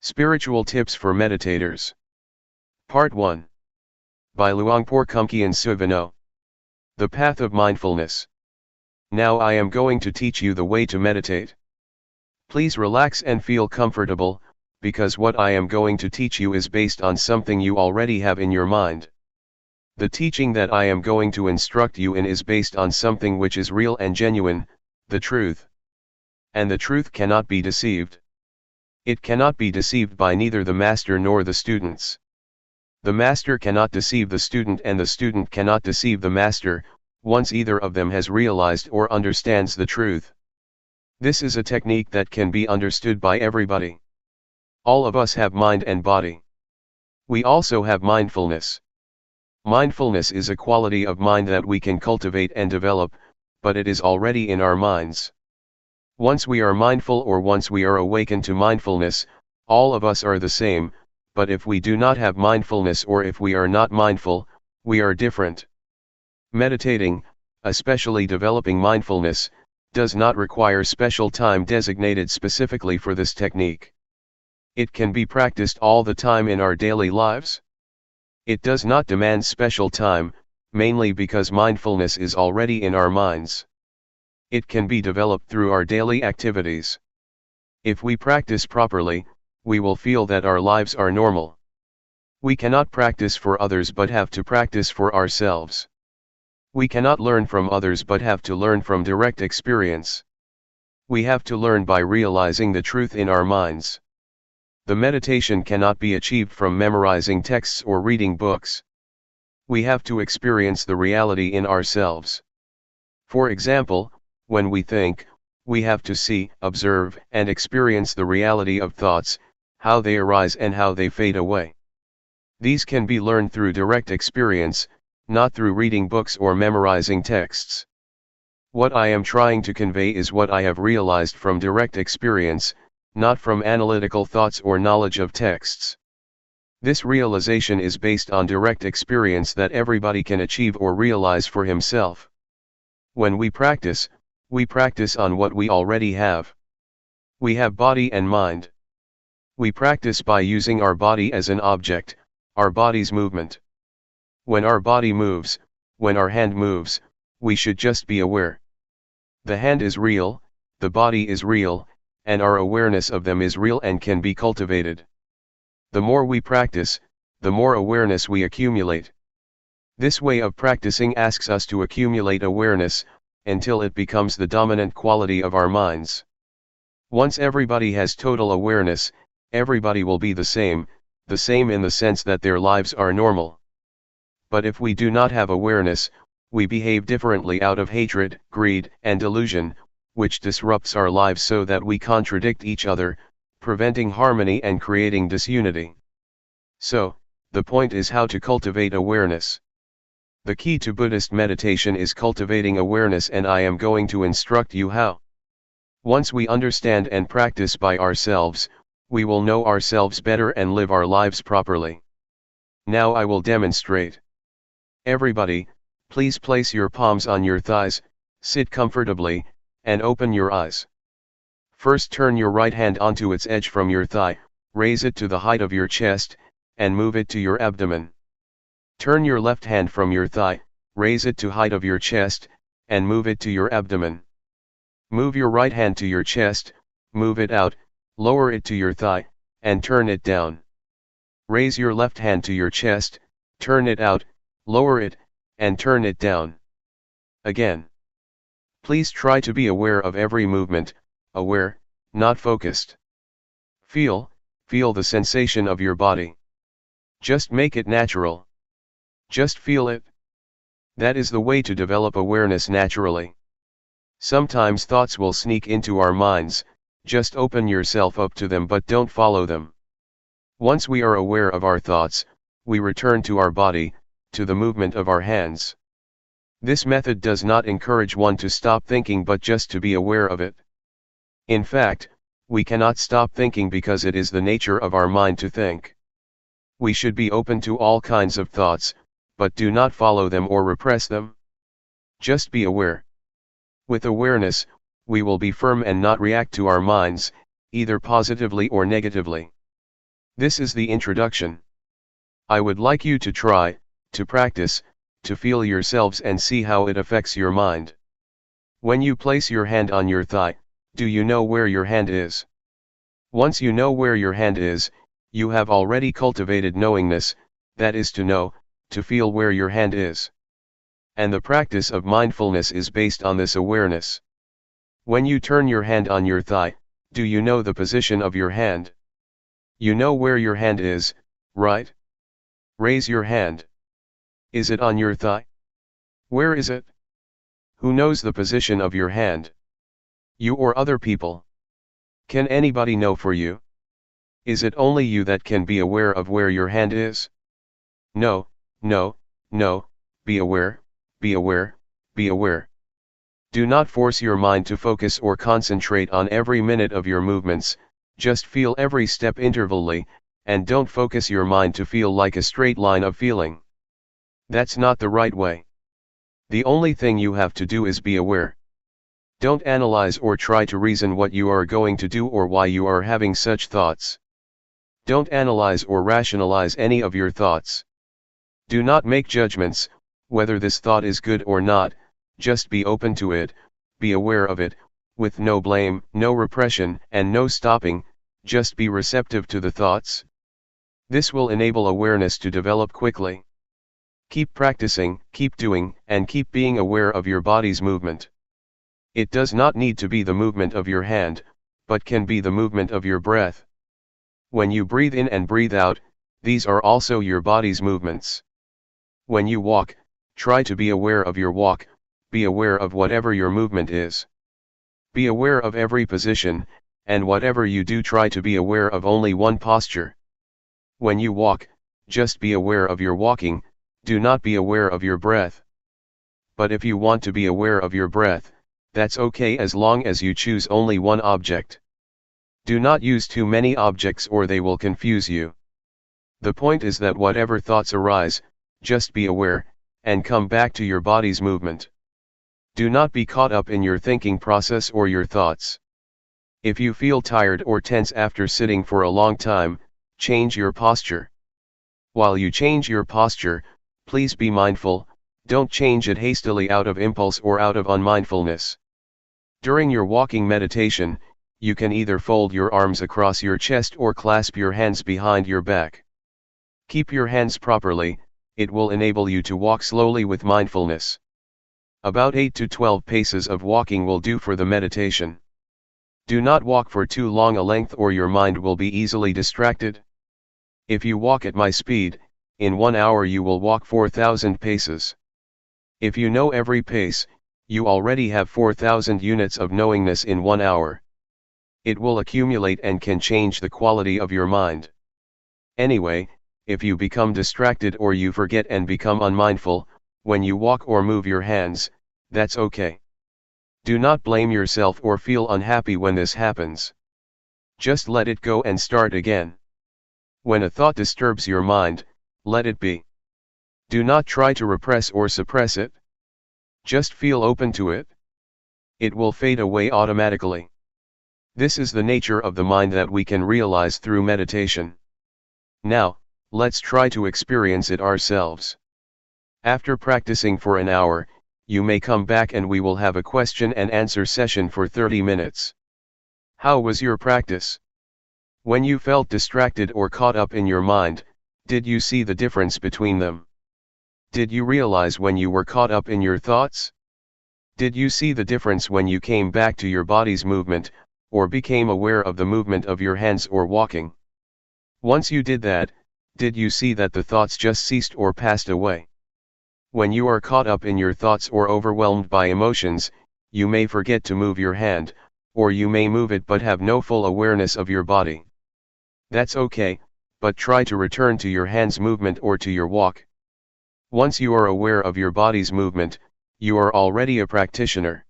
Spiritual Tips for Meditators. Part 1. By Luangpor Teean. The Path of Mindfulness. Now I am going to teach you the way to meditate. Please relax and feel comfortable, because what I am going to teach you is based on something you already have in your mind. The teaching that I am going to instruct you in is based on something which is real and genuine, the truth. And the truth cannot be deceived. It cannot be deceived by neither the master nor the students. The master cannot deceive the student and the student cannot deceive the master, once either of them has realized or understands the truth. This is a technique that can be understood by everybody. All of us have mind and body. We also have mindfulness. Mindfulness is a quality of mind that we can cultivate and develop, but it is already in our minds. Once we are mindful or once we are awakened to mindfulness, all of us are the same, but if we do not have mindfulness or if we are not mindful, we are different. Meditating, especially developing mindfulness, does not require special time designated specifically for this technique. It can be practiced all the time in our daily lives. It does not demand special time, mainly because mindfulness is already in our minds. It can be developed through our daily activities. If we practice properly, we will feel that our lives are normal. We cannot practice for others but have to practice for ourselves. We cannot learn from others but have to learn from direct experience. We have to learn by realizing the truth in our minds. The meditation cannot be achieved from memorizing texts or reading books. We have to experience the reality in ourselves. For example, when we think, we have to see, observe, and experience the reality of thoughts, how they arise and how they fade away. These can be learned through direct experience, not through reading books or memorizing texts. What I am trying to convey is what I have realized from direct experience, not from analytical thoughts or knowledge of texts. This realization is based on direct experience that everybody can achieve or realize for himself. When we practice on what we already have. We have body and mind. We practice by using our body as an object, our body's movement. When our body moves, when our hand moves, we should just be aware. The hand is real, the body is real, and our awareness of them is real and can be cultivated. The more we practice, the more awareness we accumulate. This way of practicing asks us to accumulate awareness, until it becomes the dominant quality of our minds. Once everybody has total awareness, everybody will be the same in the sense that their lives are normal. But if we do not have awareness, we behave differently out of hatred, greed, and delusion, which disrupts our lives so that we contradict each other, preventing harmony and creating disunity. So, the point is how to cultivate awareness. The key to Buddhist meditation is cultivating awareness, and I am going to instruct you how. Once we understand and practice by ourselves, we will know ourselves better and live our lives properly. Now I will demonstrate. Everybody, please place your palms on your thighs, sit comfortably, and open your eyes. First turn your right hand onto its edge from your thigh, raise it to the height of your chest, and move it to your abdomen. Turn your left hand from your thigh, raise it to height of your chest, and move it to your abdomen. Move your right hand to your chest, move it out, lower it to your thigh, and turn it down. Raise your left hand to your chest, turn it out, lower it, and turn it down. Again. Please try to be aware of every movement, aware, not focused. Feel the sensation of your body. Just make it natural. Just feel it. That is the way to develop awareness naturally. Sometimes thoughts will sneak into our minds, just open yourself up to them but don't follow them. Once we are aware of our thoughts, we return to our body, to the movement of our hands. This method does not encourage one to stop thinking but just to be aware of it. In fact, we cannot stop thinking because it is the nature of our mind to think. We should be open to all kinds of thoughts, but do not follow them or repress them. Just be aware. With awareness, we will be firm and not react to our minds, either positively or negatively. This is the introduction. I would like you to try, to practice, to feel yourselves and see how it affects your mind. When you place your hand on your thigh, do you know where your hand is? Once you know where your hand is, you have already cultivated knowingness, that is to know, to feel where your hand is. And the practice of mindfulness is based on this awareness. When you turn your hand on your thigh, do you know the position of your hand? You know where your hand is, right? Raise your hand. Is it on your thigh? Where is it? Who knows the position of your hand? You or other people? Can anybody know for you? Is it only you that can be aware of where your hand is? No, no, no, be aware, be aware, be aware. Do not force your mind to focus or concentrate on every minute of your movements, just feel every step intervally, and don't focus your mind to feel like a straight line of feeling. That's not the right way. The only thing you have to do is be aware. Don't analyze or try to reason what you are going to do or why you are having such thoughts. Don't analyze or rationalize any of your thoughts. Do not make judgments, whether this thought is good or not, just be open to it, be aware of it, with no blame, no repression, and no stopping, just be receptive to the thoughts. This will enable awareness to develop quickly. Keep practicing, keep doing, and keep being aware of your body's movement. It does not need to be the movement of your hand, but can be the movement of your breath. When you breathe in and breathe out, these are also your body's movements. When you walk, try to be aware of your walk, be aware of whatever your movement is. Be aware of every position, and whatever you do try to be aware of only one posture. When you walk, just be aware of your walking, do not be aware of your breath. But if you want to be aware of your breath, that's okay as long as you choose only one object. Do not use too many objects or they will confuse you. The point is that whatever thoughts arise, just be aware, and come back to your body's movement. Do not be caught up in your thinking process or your thoughts. If you feel tired or tense after sitting for a long time, change your posture. While you change your posture, please be mindful, don't change it hastily out of impulse or out of unmindfulness. During your walking meditation, you can either fold your arms across your chest or clasp your hands behind your back. Keep your hands properly, it will enable you to walk slowly with mindfulness. About 8 to 12 paces of walking will do for the meditation. Do not walk for too long a length or your mind will be easily distracted. If you walk at my speed, in 1 hour you will walk 4,000 paces. If you know every pace, you already have 4,000 units of knowingness in 1 hour. It will accumulate and can change the quality of your mind. Anyway, if you become distracted or you forget and become unmindful, when you walk or move your hands, that's okay. Do not blame yourself or feel unhappy when this happens. Just let it go and start again. When a thought disturbs your mind, let it be. Do not try to repress or suppress it. Just feel open to it. It will fade away automatically. This is the nature of the mind that we can realize through meditation. Now, let's try to experience it ourselves. After practicing for an hour, you may come back and we will have a question and answer session for 30 minutes. How was your practice? When you felt distracted or caught up in your mind, did you see the difference between them? Did you realize when you were caught up in your thoughts? Did you see the difference when you came back to your body's movement, or became aware of the movement of your hands or walking? Once you did that, did you see that the thoughts just ceased or passed away? When you are caught up in your thoughts or overwhelmed by emotions, you may forget to move your hand, or you may move it but have no full awareness of your body. That's okay, but try to return to your hand's movement or to your walk. Once you are aware of your body's movement, you are already a practitioner.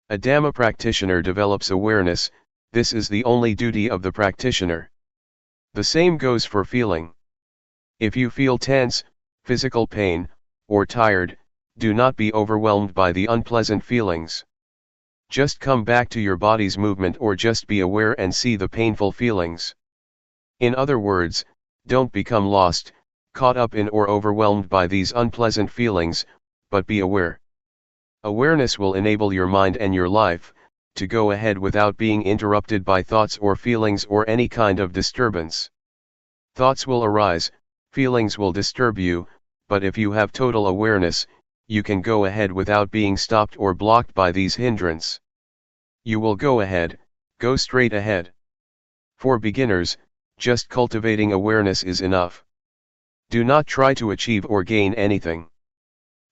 A Dhamma practitioner develops awareness. This is the only duty of the practitioner. The same goes for feeling. If you feel tense, physical pain, or tired, do not be overwhelmed by the unpleasant feelings. Just come back to your body's movement or just be aware and see the painful feelings. In other words, don't become lost, caught up in or overwhelmed by these unpleasant feelings, but be aware. Awareness will enable your mind and your life to go ahead without being interrupted by thoughts or feelings or any kind of disturbance. Thoughts will arise, feelings will disturb you, but if you have total awareness, you can go ahead without being stopped or blocked by these hindrances. You will go ahead, go straight ahead. For beginners, just cultivating awareness is enough. Do not try to achieve or gain anything.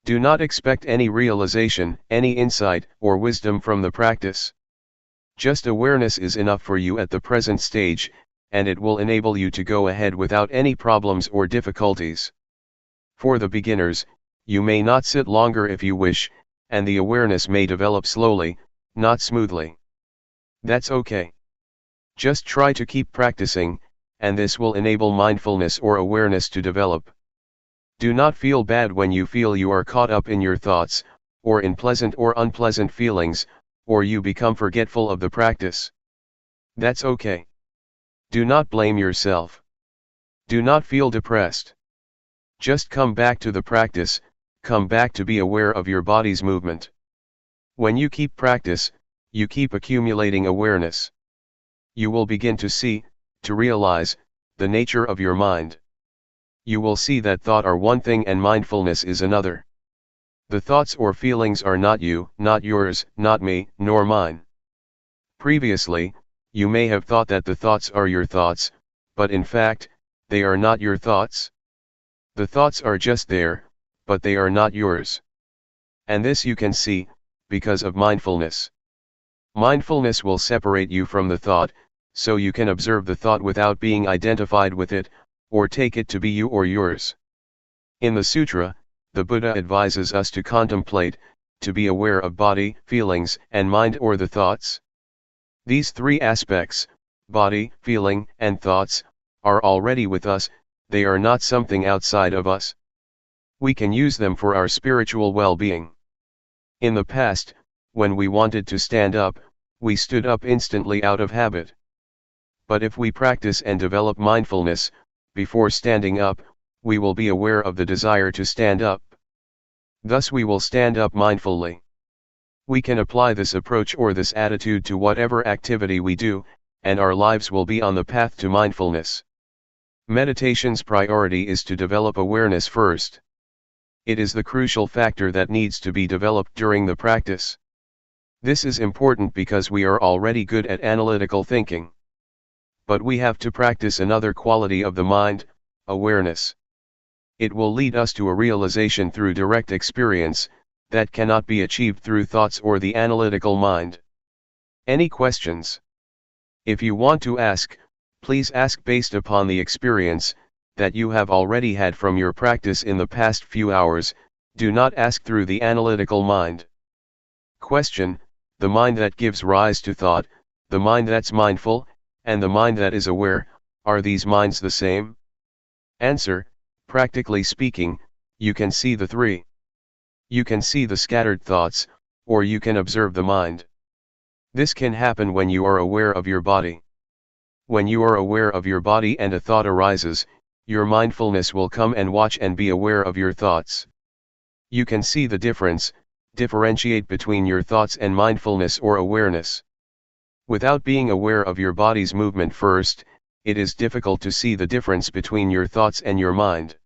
Do not expect any realization, any insight, or wisdom from the practice. Just awareness is enough for you at the present stage, and it will enable you to go ahead without any problems or difficulties. For the beginners, you may not sit longer if you wish, and the awareness may develop slowly, not smoothly. That's okay. Just try to keep practicing, and this will enable mindfulness or awareness to develop. Do not feel bad when you feel you are caught up in your thoughts, or in pleasant or unpleasant feelings, or you become forgetful of the practice. That's okay. Do not blame yourself. Do not feel depressed. Just come back to the practice, come back to be aware of your body's movement. When you keep practice, you keep accumulating awareness. You will begin to see, to realize, the nature of your mind. You will see that thought are one thing and mindfulness is another. The thoughts or feelings are not you, not yours, not me, nor mine. Previously, you may have thought that the thoughts are your thoughts, but in fact, they are not your thoughts. The thoughts are just there, but they are not yours. And this you can see, because of mindfulness. Mindfulness will separate you from the thought, so you can observe the thought without being identified with it, or take it to be you or yours. In the sutra, the Buddha advises us to contemplate, to be aware of body, feelings, and mind or the thoughts. These three aspects, body, feeling, and thoughts, are already with us, they are not something outside of us. We can use them for our spiritual well-being. In the past, when we wanted to stand up, we stood up instantly out of habit. But if we practice and develop mindfulness, before standing up, we will be aware of the desire to stand up. Thus we will stand up mindfully. We can apply this approach or this attitude to whatever activity we do, and our lives will be on the path to mindfulness. Meditation's priority is to develop awareness first. It is the crucial factor that needs to be developed during the practice. This is important because we are already good at analytical thinking. But we have to practice another quality of the mind, awareness. It will lead us to a realization through direct experience, that cannot be achieved through thoughts or the analytical mind. Any questions? If you want to ask, please ask based upon the experience that you have already had from your practice in the past few hours. Do not ask through the analytical mind. Question: the mind that gives rise to thought, the mind that's mindful, and the mind that is aware, are these minds the same? Answer: practically speaking, you can see the three. You can see the scattered thoughts, or you can observe the mind. This can happen when you are aware of your body. When you are aware of your body and a thought arises, your mindfulness will come and watch and be aware of your thoughts. You can see the differentiate between your thoughts and mindfulness or awareness. Without being aware of your body's movement first, it is difficult to see the difference between your thoughts and your mind.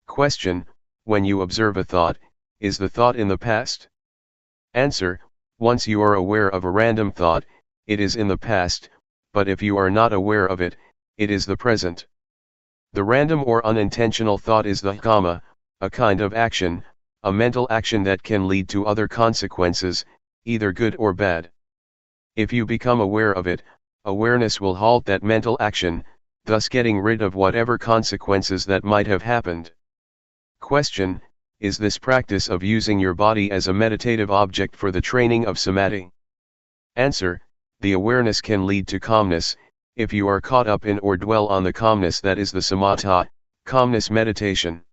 Question: when you observe a thought, is the thought in the past? Answer: once you are aware of a random thought, it is in the past, but if you are not aware of it, it is the present. The random or unintentional thought is the kamma, a kind of action, a mental action that can lead to other consequences, either good or bad. If you become aware of it, awareness will halt that mental action, thus getting rid of whatever consequences that might have happened. Question: is this practice of using your body as a meditative object for the training of samadhi? Answer: the awareness can lead to calmness, if you are caught up in or dwell on the calmness that is the samatha, calmness meditation.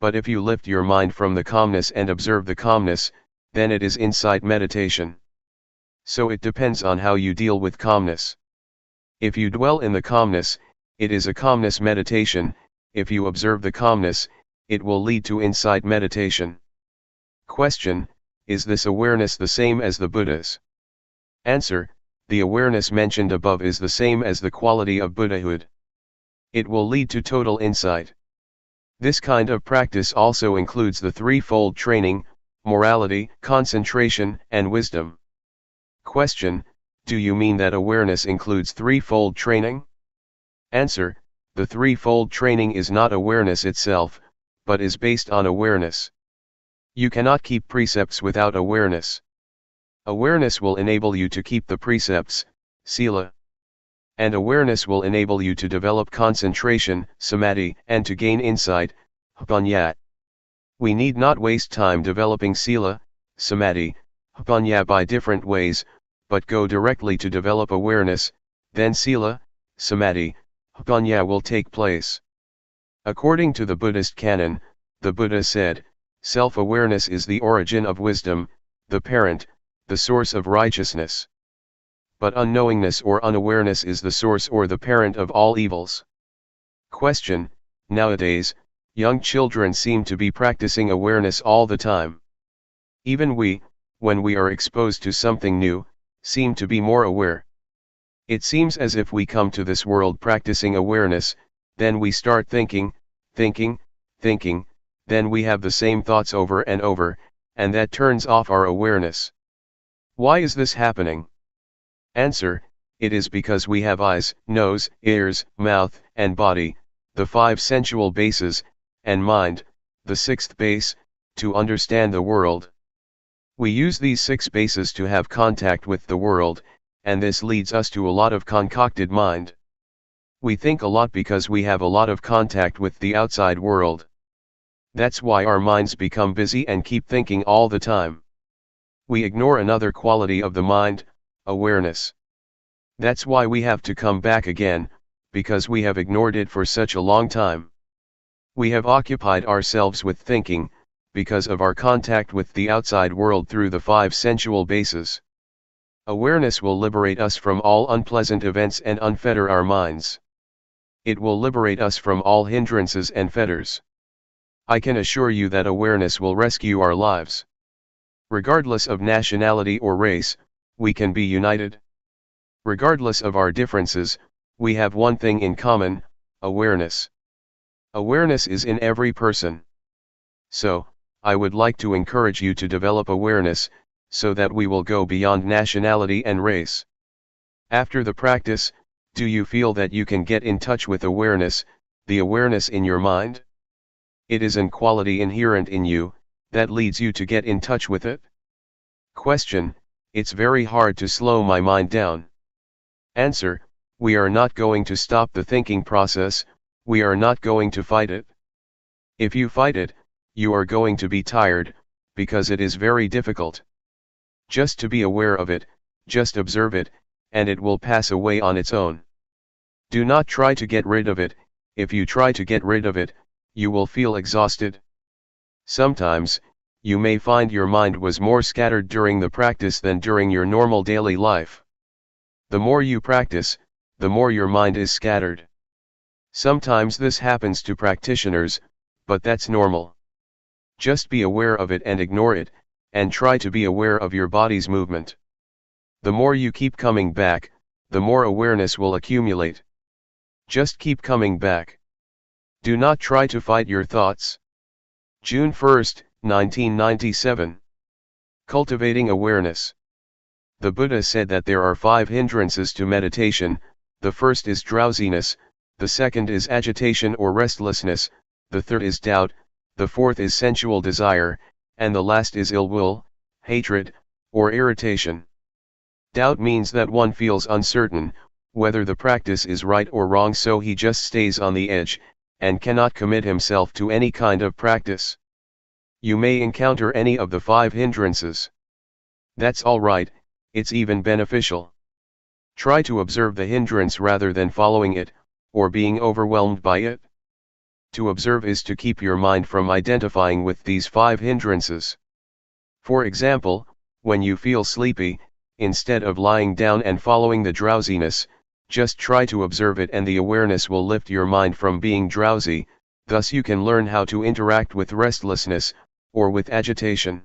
But if you lift your mind from the calmness and observe the calmness, then it is insight meditation. So it depends on how you deal with calmness. If you dwell in the calmness, it is a calmness meditation. If you observe the calmness, it will lead to insight meditation. Question: is this awareness the same as the Buddha's? Answer: the awareness mentioned above is the same as the quality of Buddhahood. It will lead to total insight. This kind of practice also includes the threefold training: morality, concentration, and wisdom. Question: do you mean that awareness includes threefold training? Answer: the threefold training is not awareness itself, but is based on awareness. You cannot keep precepts without awareness. Awareness will enable you to keep the precepts, sila. And awareness will enable you to develop concentration, samadhi, and to gain insight, panya. We need not waste time developing sila, samadhi, panya by different ways, but go directly to develop awareness, then sila, samadhi, panya will take place. According to the Buddhist canon, the Buddha said, self-awareness is the origin of wisdom, the parent, the source of righteousness. But unknowingness or unawareness is the source or the parent of all evils. Question: nowadays, young children seem to be practicing awareness all the time. Even we, when we are exposed to something new, seem to be more aware. It seems as if we come to this world practicing awareness, then we start thinking, then we have the same thoughts over and over, and that turns off our awareness. Why is this happening? Answer: it is because we have eyes, nose, ears, mouth, and body, the 5 sensual bases, and mind, the 6th base, to understand the world. We use these 6 bases to have contact with the world, and this leads us to a lot of concocted mind. We think a lot because we have a lot of contact with the outside world. That's why our minds become busy and keep thinking all the time. We ignore another quality of the mind, awareness. That's why we have to come back again, because we have ignored it for such a long time. We have occupied ourselves with thinking, because of our contact with the outside world through the 5 sensual bases. Awareness will liberate us from all unpleasant events and unfetter our minds. It will liberate us from all hindrances and fetters. I can assure you that awareness will rescue our lives. Regardless of nationality or race, we can be united. Regardless of our differences, we have one thing in common: awareness. Awareness is in every person. So, I would like to encourage you to develop awareness, so that we will go beyond nationality and race. After the practice, do you feel that you can get in touch with awareness, the awareness in your mind? It is an quality inherent in you, that leads you to get in touch with it? Question: it's very hard to slow my mind down. Answer: we are not going to stop the thinking process, we are not going to fight it. If you fight it, you are going to be tired, because it is very difficult. Just to be aware of it, just observe it, and it will pass away on its own. Do not try to get rid of it. If you try to get rid of it, you will feel exhausted. Sometimes, you may find your mind was more scattered during the practice than during your normal daily life. The more you practice, the more your mind is scattered. Sometimes this happens to practitioners, but that's normal. Just be aware of it and ignore it, and try to be aware of your body's movement. The more you keep coming back, the more awareness will accumulate. Just keep coming back. Do not try to fight your thoughts. June 1, 1997. Cultivating awareness. The Buddha said that there are 5 hindrances to meditation. The first is drowsiness, the second is agitation or restlessness, the third is doubt, the fourth is sensual desire, and the last is ill will, hatred, or irritation. Doubt means that one feels uncertain, whether the practice is right or wrong, so he just stays on the edge, and cannot commit himself to any kind of practice. You may encounter any of the 5 hindrances. That's alright, it's even beneficial. Try to observe the hindrance rather than following it, or being overwhelmed by it. To observe is to keep your mind from identifying with these 5 hindrances. For example, when you feel sleepy, instead of lying down and following the drowsiness, just try to observe it, and the awareness will lift your mind from being drowsy. Thus you can learn how to interact with restlessness, or with agitation.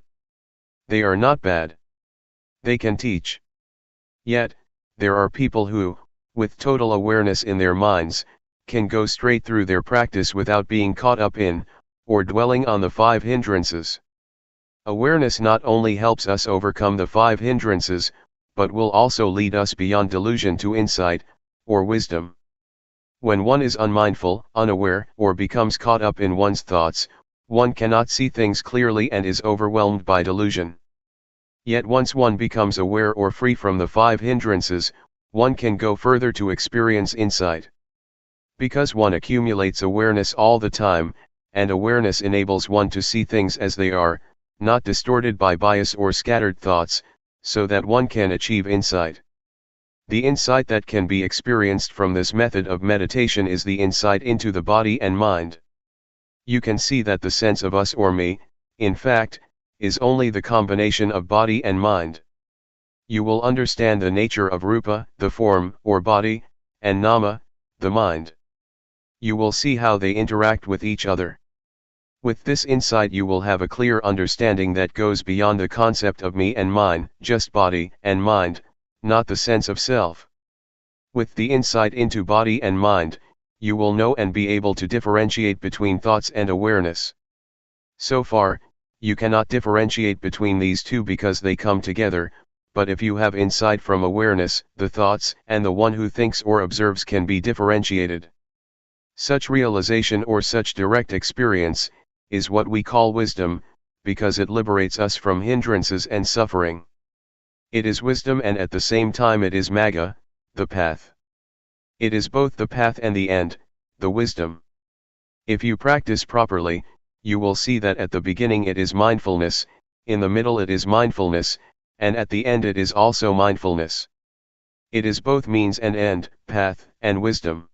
They are not bad. They can teach. Yet, there are people who, with total awareness in their minds, can go straight through their practice without being caught up in, or dwelling on the 5 hindrances. Awareness not only helps us overcome the 5 hindrances, but will also lead us beyond delusion to insight, or wisdom. When one is unmindful, unaware, or becomes caught up in one's thoughts, one cannot see things clearly and is overwhelmed by delusion. Yet once one becomes aware or free from the 5 hindrances, one can go further to experience insight. Because one accumulates awareness all the time, and awareness enables one to see things as they are, not distorted by bias or scattered thoughts, so that one can achieve insight. The insight that can be experienced from this method of meditation is the insight into the body and mind. You can see that the sense of us or me, in fact, is only the combination of body and mind. You will understand the nature of rupa, the form or body, and nama, the mind. You will see how they interact with each other. With this insight you will have a clear understanding that goes beyond the concept of me and mine, just body and mind, not the sense of self. With the insight into body and mind, you will know and be able to differentiate between thoughts and awareness. So far, you cannot differentiate between these two because they come together, but if you have insight from awareness, the thoughts and the one who thinks or observes can be differentiated. Such realization or such direct experience is what we call wisdom, because it liberates us from hindrances and suffering. It is wisdom, and at the same time it is magga, the path. It is both the path and the end, the wisdom. If you practice properly, you will see that at the beginning it is mindfulness, in the middle it is mindfulness, and at the end it is also mindfulness. It is both means and end, path and wisdom.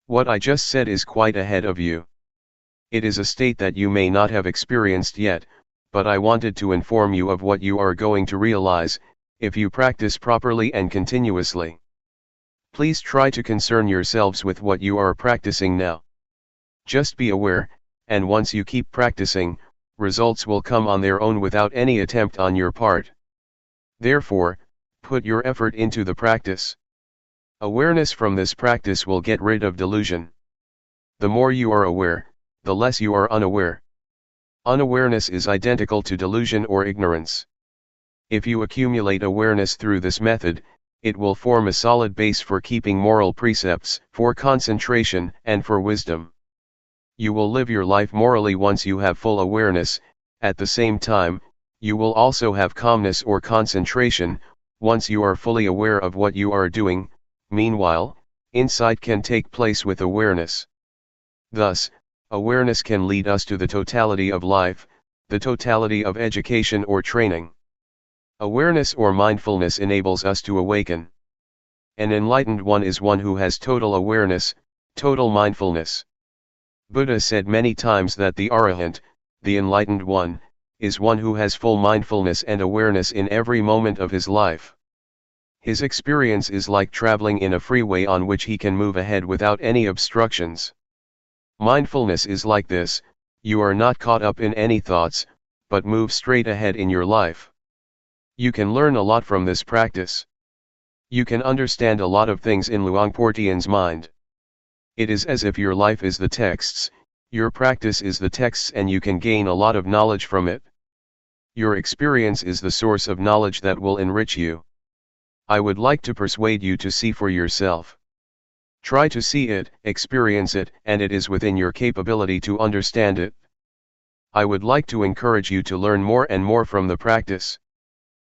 What I just said is quite ahead of you. It is a state that you may not have experienced yet, but I wanted to inform you of what you are going to realize, if you practice properly and continuously. Please try to concern yourselves with what you are practicing now. Just be aware, and once you keep practicing, results will come on their own without any attempt on your part. Therefore, put your effort into the practice. Awareness from this practice will get rid of delusion. The more you are aware, the less you are unaware. Unawareness is identical to delusion or ignorance. If you accumulate awareness through this method, it will form a solid base for keeping moral precepts, for concentration, and for wisdom. You will live your life morally once you have full awareness. At the same time, you will also have calmness or concentration, once you are fully aware of what you are doing. Meanwhile, insight can take place with awareness. Thus, awareness can lead us to the totality of life, the totality of education or training. Awareness or mindfulness enables us to awaken. An enlightened one is one who has total awareness, total mindfulness. Buddha said many times that the Arahant, the enlightened one, is one who has full mindfulness and awareness in every moment of his life. His experience is like traveling in a freeway on which he can move ahead without any obstructions. Mindfulness is like this: you are not caught up in any thoughts, but move straight ahead in your life. You can learn a lot from this practice. You can understand a lot of things in Luangpor Teean's mind. It is as if your life is the texts, your practice is the texts, and you can gain a lot of knowledge from it. Your experience is the source of knowledge that will enrich you. I would like to persuade you to see for yourself. Try to see it, experience it, and it is within your capability to understand it. I would like to encourage you to learn more and more from the practice.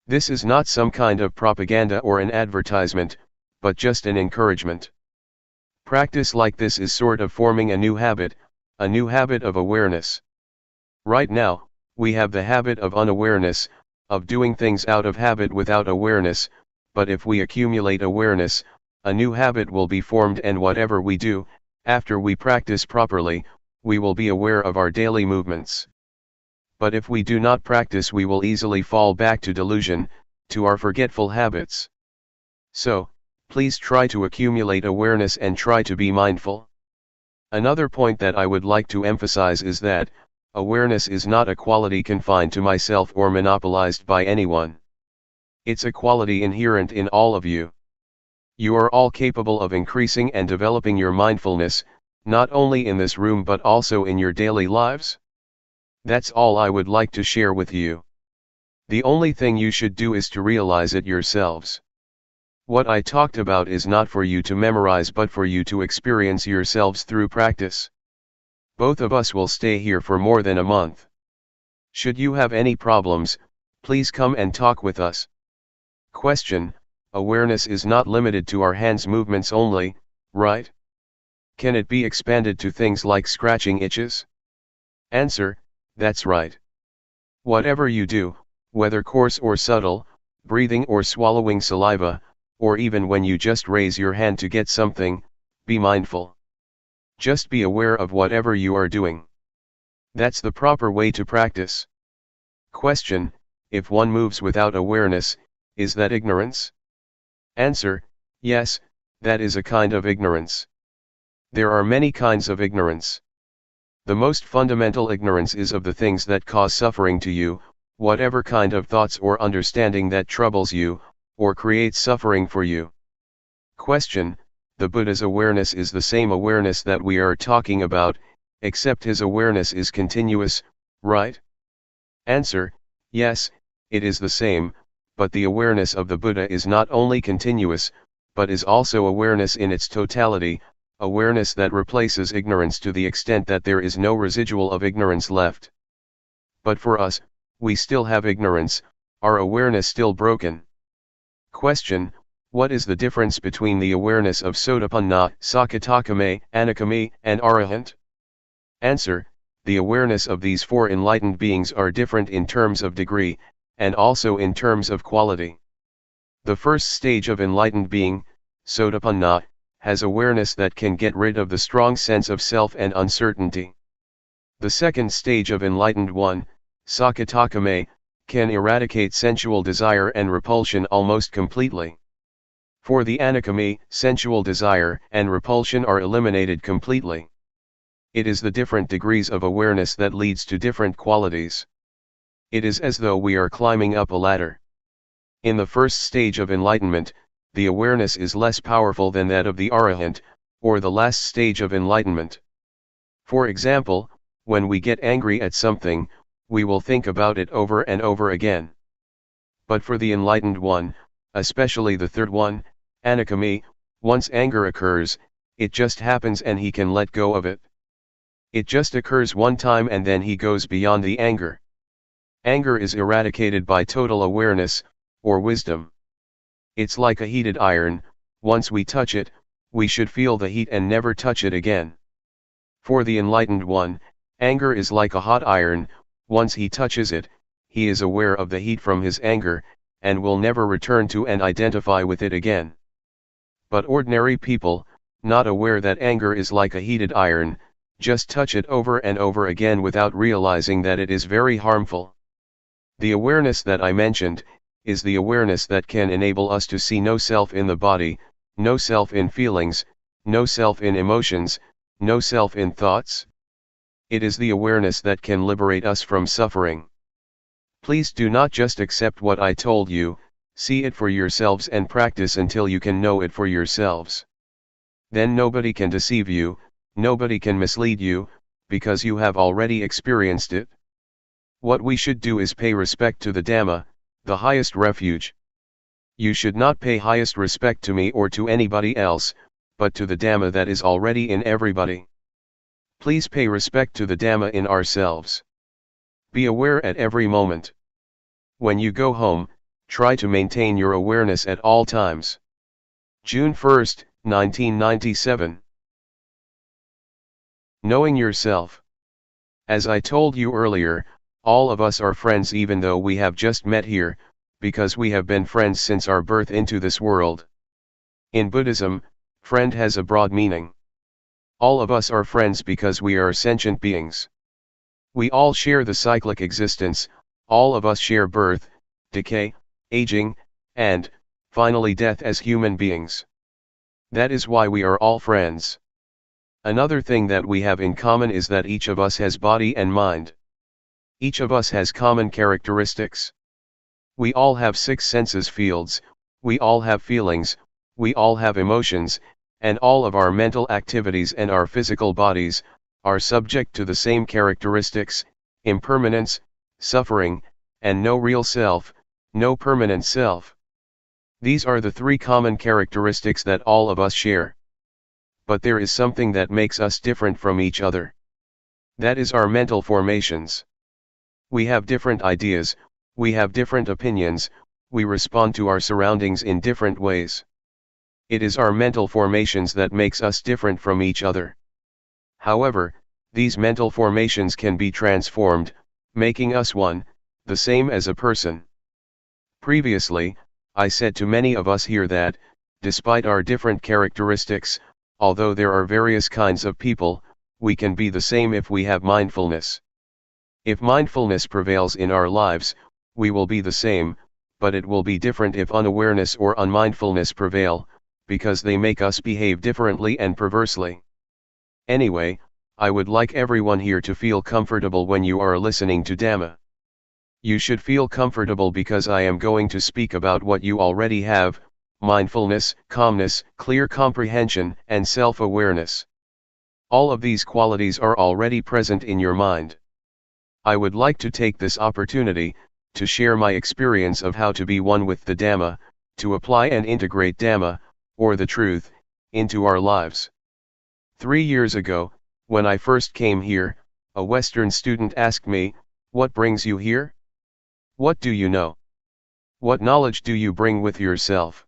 This is not some kind of propaganda or an advertisement, but just an encouragement. Practice like this is sort of forming a new habit of awareness. Right now, we have the habit of unawareness, of doing things out of habit without awareness, but if we accumulate awareness, a new habit will be formed, and whatever we do, after we practice properly, we will be aware of our daily movements. But if we do not practice, we will easily fall back to delusion, to our forgetful habits. So, please try to accumulate awareness and try to be mindful. Another point that I would like to emphasize is that, awareness is not a quality confined to myself or monopolized by anyone. It's a quality inherent in all of you. You are all capable of increasing and developing your mindfulness, not only in this room but also in your daily lives. That's all I would like to share with you. The only thing you should do is to realize it yourselves. What I talked about is not for you to memorize but for you to experience yourselves through practice. Both of us will stay here for more than a month. Should you have any problems, please come and talk with us. Question: awareness is not limited to our hands movements only, right? Can it be expanded to things like scratching itches? Answer: that's right. Whatever you do, whether coarse or subtle, breathing or swallowing saliva, or even when you just raise your hand to get something, be mindful. Just be aware of whatever you are doing. That's the proper way to practice. Question: if one moves without awareness, is that ignorance? Answer: yes, that is a kind of ignorance. There are many kinds of ignorance. The most fundamental ignorance is of the things that cause suffering to you, whatever kind of thoughts or understanding that troubles you, or creates suffering for you. Question: the Buddha's awareness is the same awareness that we are talking about, except his awareness is continuous, right? Answer: yes, it is the same, but the awareness of the Buddha is not only continuous, but is also awareness in its totality, awareness that replaces ignorance to the extent that there is no residual of ignorance left. But for us, we still have ignorance, our awareness still broken. Question: what is the difference between the awareness of Sotapanna, Sakadagami, Anakami, and Arahant? Answer: the awareness of these four enlightened beings are different in terms of degree, and also in terms of quality. The first stage of enlightened being, Sotapanna, has awareness that can get rid of the strong sense of self and uncertainty. The second stage of enlightened one, Sakadagami, can eradicate sensual desire and repulsion almost completely. For the Anakami, sensual desire and repulsion are eliminated completely. It is the different degrees of awareness that leads to different qualities. It is as though we are climbing up a ladder. In the first stage of enlightenment, the awareness is less powerful than that of the Arahant, or the last stage of enlightenment. For example, when we get angry at something, we will think about it over and over again. But for the enlightened one, especially the third one, Anakami, once anger occurs, it just happens and he can let go of it. It just occurs one time and then he goes beyond the anger. Anger is eradicated by total awareness, or wisdom. It's like a heated iron, once we touch it, we should feel the heat and never touch it again. For the enlightened one, anger is like a hot iron, once he touches it, he is aware of the heat from his anger, and will never return to and identify with it again. But ordinary people, not aware that anger is like a heated iron, just touch it over and over again without realizing that it is very harmful. The awareness that I mentioned, is the awareness that can enable us to see no self in the body, no self in feelings, no self in emotions, no self in thoughts. It is the awareness that can liberate us from suffering. Please do not just accept what I told you, see it for yourselves and practice until you can know it for yourselves. Then nobody can deceive you, nobody can mislead you, because you have already experienced it. What we should do is pay respect to the Dhamma, the highest refuge. You should not pay highest respect to me or to anybody else, but to the Dhamma that is already in everybody. Please pay respect to the Dhamma in ourselves. Be aware at every moment. When you go home, Try to maintain your awareness at all times. June 1, 1997. Knowing yourself. As I told you earlier, all of us are friends even though we have just met here, because we have been friends since our birth into this world. In Buddhism, friend has a broad meaning. All of us are friends because we are sentient beings. We all share the cyclic existence, all of us share birth, decay, aging, and, finally death as human beings. That is why we are all friends. Another thing that we have in common is that each of us has body and mind. Each of us has common characteristics. We all have 6 senses fields, we all have feelings, we all have emotions, and all of our mental activities and our physical bodies are subject to the same characteristics: impermanence, suffering, and no real self, no permanent self. These are the 3 common characteristics that all of us share. But there is something that makes us different from each other. That is our mental formations. We have different ideas, we have different opinions, we respond to our surroundings in different ways. It is our mental formations that makes us different from each other. However, these mental formations can be transformed, making us one, the same as a person. Previously, I said to many of us here that, despite our different characteristics, although there are various kinds of people, we can be the same if we have mindfulness. If mindfulness prevails in our lives, we will be the same, but it will be different if unawareness or unmindfulness prevail, because they make us behave differently and perversely. Anyway, I would like everyone here to feel comfortable when you are listening to Dhamma. You should feel comfortable because I am going to speak about what you already have: mindfulness, calmness, clear comprehension, and self-awareness. All of these qualities are already present in your mind. I would like to take this opportunity to share my experience of how to be one with the Dhamma, to apply and integrate Dhamma, or the truth, into our lives. 3 years ago, when I first came here, a Western student asked me, "What brings you here? What do you know? What knowledge do you bring with yourself?"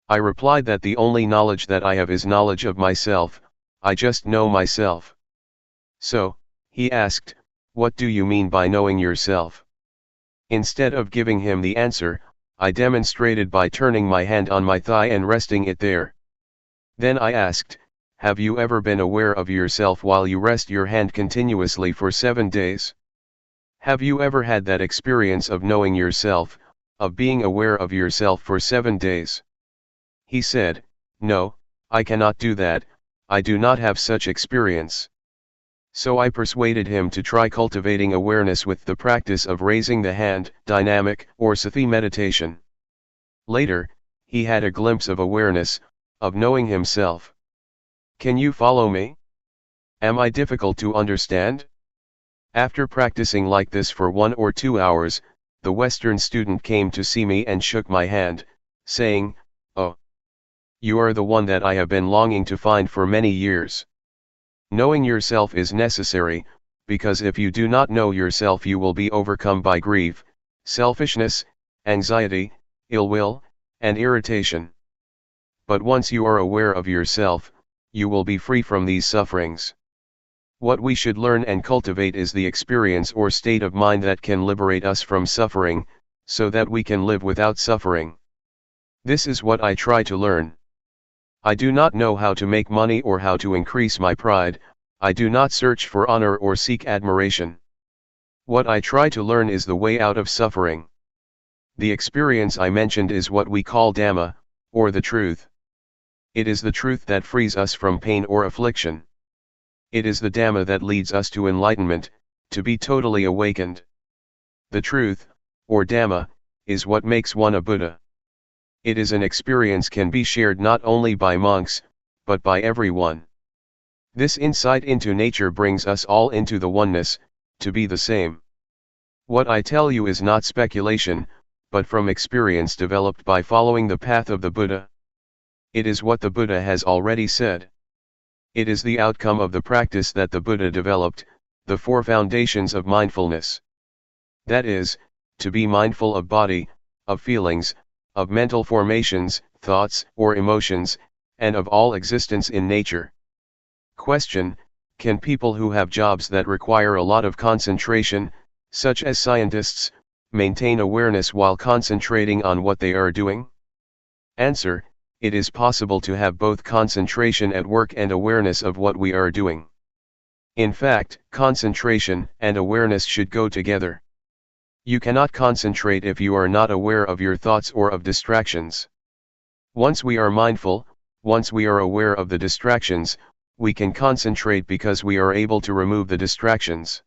I replied that the only knowledge that I have is knowledge of myself. I just know myself. So, he asked, "What do you mean by knowing yourself?" Instead of giving him the answer, I demonstrated by turning my hand on my thigh and resting it there. Then I asked, "Have you ever been aware of yourself while you rest your hand continuously for 7 days? Have you ever had that experience of knowing yourself, of being aware of yourself for 7 days?" He said, "No, I cannot do that, I do not have such experience." So I persuaded him to try cultivating awareness with the practice of raising the hand, dynamic or sathi meditation. Later, he had a glimpse of awareness, of knowing himself. Can you follow me? Am I difficult to understand? After practicing like this for 1 or 2 hours, the Western student came to see me and shook my hand, saying, "Oh, you are the one that I have been longing to find for many years." Knowing yourself is necessary, because if you do not know yourself you will be overcome by grief, selfishness, anxiety, ill will, and irritation. But once you are aware of yourself, you will be free from these sufferings. What we should learn and cultivate is the experience or state of mind that can liberate us from suffering, so that we can live without suffering. This is what I try to learn. I do not know how to make money or how to increase my pride, I do not search for honor or seek admiration. What I try to learn is the way out of suffering. The experience I mentioned is what we call Dhamma, or the truth. It is the truth that frees us from pain or affliction. It is the Dhamma that leads us to enlightenment, to be totally awakened. The truth, or Dhamma, is what makes one a Buddha. It is an experience can be shared not only by monks, but by everyone. This insight into nature brings us all into the oneness, to be the same. What I tell you is not speculation, but from experience developed by following the path of the Buddha. It is what the Buddha has already said. It is the outcome of the practice that the Buddha developed, the 4 foundations of mindfulness. That is, to be mindful of body, of feelings, of mental formations, thoughts, or emotions, and of all existence in nature. Question: can people who have jobs that require a lot of concentration, such as scientists, maintain awareness while concentrating on what they are doing? Answer: it is possible to have both concentration at work and awareness of what we are doing. In fact, concentration and awareness should go together. You cannot concentrate if you are not aware of your thoughts or of distractions. Once we are mindful, once we are aware of the distractions, we can concentrate because we are able to remove the distractions.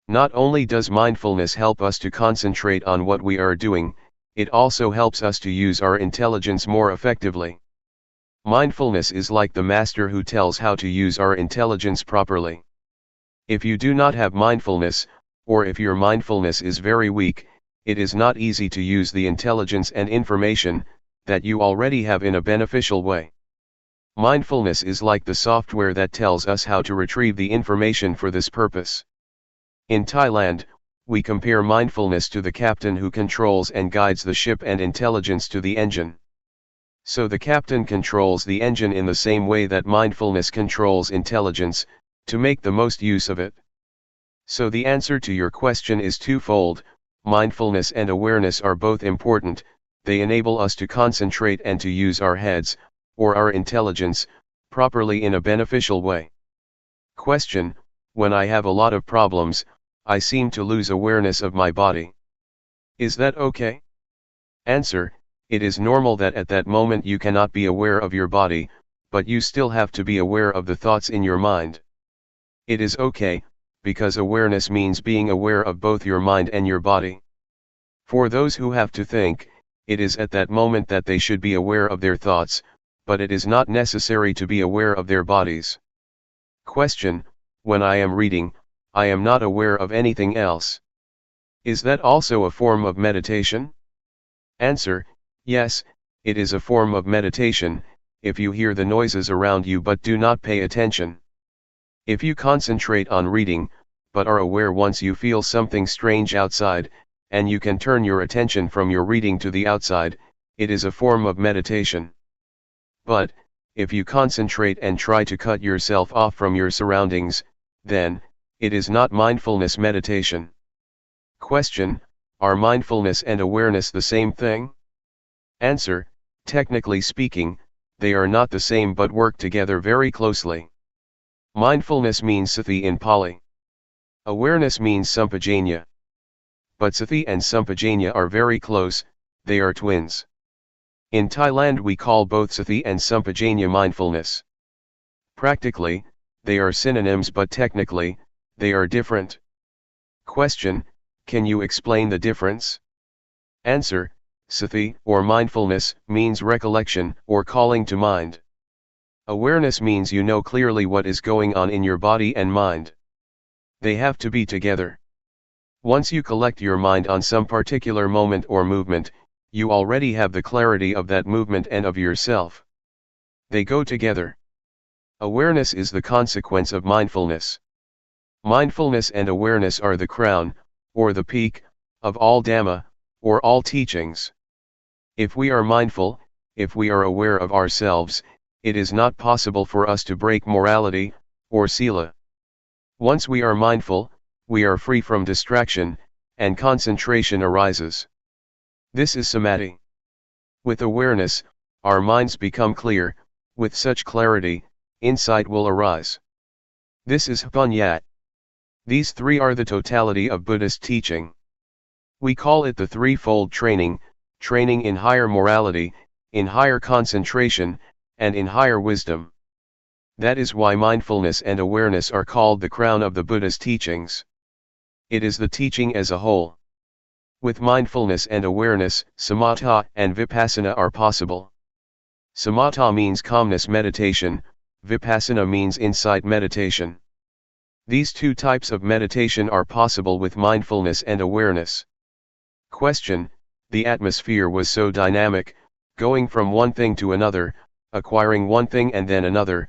Not only does mindfulness help us to concentrate on what we are doing, it also helps us to use our intelligence more effectively. Mindfulness is like the master who tells how to use our intelligence properly. If you do not have mindfulness, or if your mindfulness is very weak, it is not easy to use the intelligence and information that you already have in a beneficial way. Mindfulness is like the software that tells us how to retrieve the information for this purpose. In Thailand, we compare mindfulness to the captain who controls and guides the ship and intelligence to the engine. So the captain controls the engine in the same way that mindfulness controls intelligence, to make the most use of it. So the answer to your question is twofold: mindfulness and awareness are both important. They enable us to concentrate and to use our heads, or our intelligence, properly in a beneficial way. Question: when I have a lot of problems, I seem to lose awareness of my body. Is that okay? Answer: it is normal that at that moment you cannot be aware of your body, but you still have to be aware of the thoughts in your mind. It is okay, because awareness means being aware of both your mind and your body. For those who have to think, it is at that moment that they should be aware of their thoughts, but it is not necessary to be aware of their bodies. Question: when I am reading, I am not aware of anything else. Is that also a form of meditation? Answer: yes, it is a form of meditation, if you hear the noises around you but do not pay attention. If you concentrate on reading, but are aware once you feel something strange outside, and you can turn your attention from your reading to the outside, it is a form of meditation. But, if you concentrate and try to cut yourself off from your surroundings, then, it is not mindfulness meditation. Question: are mindfulness and awareness the same thing? Answer: technically speaking, they are not the same but work together very closely. Mindfulness means sati in Pali. Awareness means sampajanya. But sati and sampajanya are very close, they are twins. In Thailand we call both sati and sampajanya mindfulness. Practically, they are synonyms, but technically, they are different. Question: can you explain the difference? Answer: sati, or mindfulness, means recollection, or calling to mind. Awareness means you know clearly what is going on in your body and mind. They have to be together. Once you collect your mind on some particular moment or movement, you already have the clarity of that movement and of yourself. They go together. Awareness is the consequence of mindfulness. Mindfulness and awareness are the crown, or the peak, of all Dhamma, or all teachings. If we are mindful, if we are aware of ourselves, it is not possible for us to break morality, or sila. Once we are mindful, we are free from distraction, and concentration arises. This is samadhi. With awareness, our minds become clear. With such clarity, insight will arise. This is Hpanyat. These three are the totality of Buddhist teaching. We call it the threefold training: training in higher morality, in higher concentration, and in higher wisdom. That is why mindfulness and awareness are called the crown of the Buddha's teachings. It is the teaching as a whole. With mindfulness and awareness, samatha and vipassana are possible. Samatha means calmness meditation, vipassana means insight meditation. These two types of meditation are possible with mindfulness and awareness. Question: the atmosphere was so dynamic, going from one thing to another, acquiring one thing and then another.